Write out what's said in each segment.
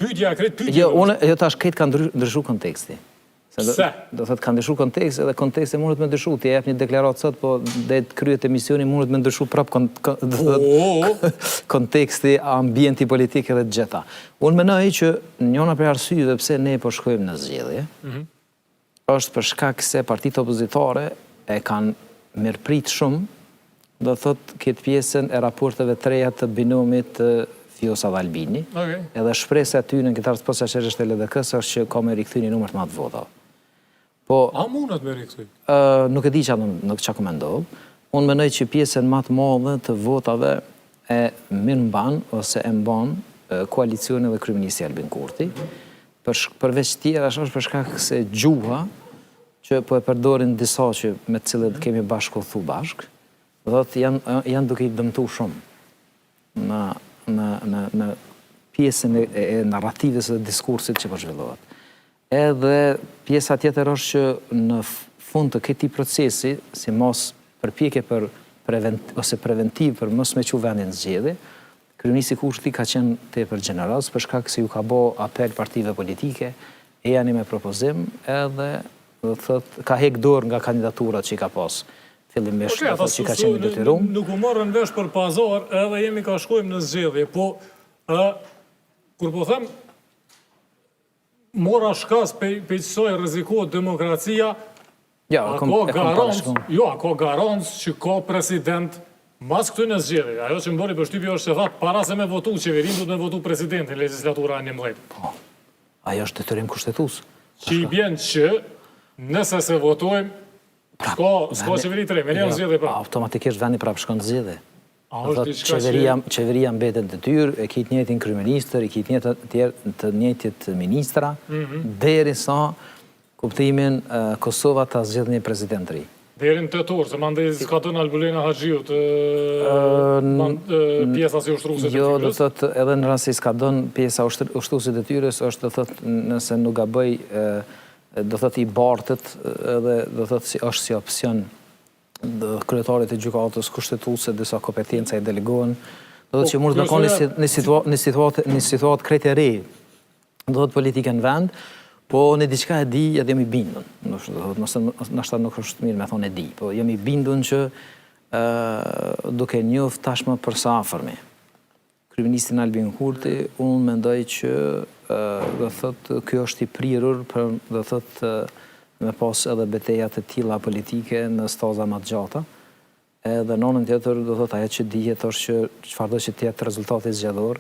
Pyetja e kretë, Jo, unë tash këtë ka ndryshu konteksti. Se? Do thëtë ka ndryshu konteksti edhe konteksti mundet me ndryshu. Ti jep një deklarat sot, po dhe të kryet emisioni mundet me ndryshu prap konteksti, ambienti politik edhe të gjeta. Unë menoj që njëna për arsyeve pse ne po shkojmë në zgjedhje, është për shkak se partitë opozitare e kanë mirëprit shumë, do thëtë këtë pjesën e raporteve treja të binomit Vjosa dhe Albini, edhe shpresa aty në këtë posa që është LDK-s është që ka me rikëthyni numër të matë vota. A mundet me rikëthy? Nuk e di që nuk që komendovë. Unë menoj që pjesën matë madhe të votave e mirë mban, ose e mban koalicioni dhe kryeministi Albin Kurti. Përveç tjera është për shkak se gjuha që po e përdorin disa që me të cilët kemi bashkëthu bashkë, dhe janë duke i dëmtu shumë në pjesën e narrativës dhe diskursit që po zhvillohet. Edhe pjesa tjetër është që në fund të këtij procesi, si mos përpjekje ose preventiv për mos me që vendin zgjedhje, kryeministi Kurti ka qenë tepër gjeneroz për shkak se ju ka bë apel partive politike, e janë me propozim edhe ka hek dorë nga kandidaturat që i ka pas. Fillimisht që ka qenë detyruar. Nuk u morën vesh për pazar edhe jemi ka shkojmë në zgjedhje, po kur po them mora shkas pe qësoj rrezikohet demokracia, a ka garancë që ka president mas këtu në zgjedhje. Ajo që më bëri përshtypje është se thatë para se me votu qeverin, du të me votu presidentin legislatura e 11. Po, ajo është detyrim kushtetues. Që i bjen që nëse se votojmë, s'ka qeveri të re, me një në zgjedhje pra. Automatikisht vendi prap shkon të zgjedhje. Qeveria mbetet detyrë, e kitë njëtin kryeministër, e kitë të njëtit ministra, deri sa kuptimin Kosova ta zgjedhë një president ri. Deri në tetor, se mandej s'ka të në Albulena Haxhiut, pjesa si ushtrusit e Jo, tyres? do thëtë edhe në rrasë i s'ka dënë pjesa ushtrusit e tyres, është do thëtë nëse nuk gaboj do thëtë i bartët edhe do thëtë është si opcion kryetarit e gjykatës kushtetuese disa kompetenca i delegohen, do thëtë që mund të në një situatë krejt e re, do thëtë politike në vend, po në diçka e di edhe jemi bindun, nështë nuk është mirë me thonë e di, po jemi bindun që duke njoft tashmë përsa afërmi. Kryeministin Albin Kurti, unë mendoj që do thëtë kjo është i prirur për do thëtë me pas edhe betejat e tilla politike në staza më të gjata. Edhe në anën tjetër do thëtë ajo që dihet është që çfarëdo që tjetë rezultati zgjedhor,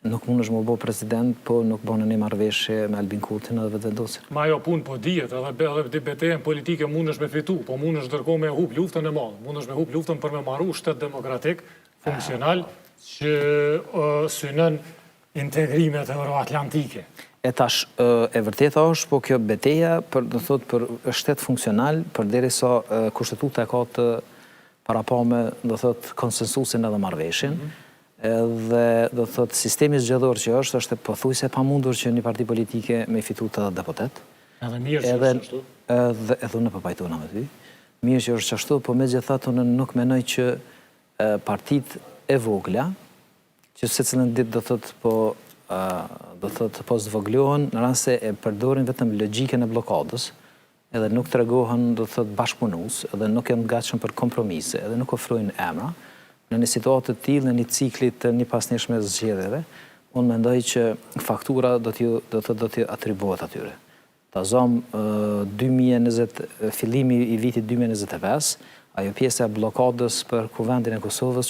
nuk mund është më bo president, po nuk bënë një marrëveshje me Albin Kurtin edhe vetëvendosin. Ma jo punë po dihet, edhe betejën politike mund është me fitu, po mund është dërko me hup luftën e madhe, mund është me hup luftën për me marru shtet demokratik, funksional, që synën integrimet euroatlantike. E tash, e vërteta është, po kjo beteja për shtet funksional, për deri sa kushtetuta e ka të parapame, do thot, konsensusin edhe marrëveshjen, dhe do thot, sistemi zgjedhor që është pothuajse pa mundur që një parti politike me fitu të deputet. Edhe mirë që është ashtu? Edhe unë po pajtona me ty. Mirë që është ashtu, po me gjithat unë nuk menoj që partit e vogla, që se cilën ditë do thot po zvoglohen në rast se e përdorin vetëm logjikën e blokadës, edhe nuk tregohen do thot bashkëpunues, edhe nuk janë gatshëm për kompromise, edhe nuk ofrojnë emra, në një situatë të tillë, në një ciklit të një pasnjëshme zgjedhjeve, unë mendoj që faktura do t'i atribuohet atyre. Ta zom 2020, fillimi i vitit 2025, ajo pjesa e blokadës për kuvendin e Kosovës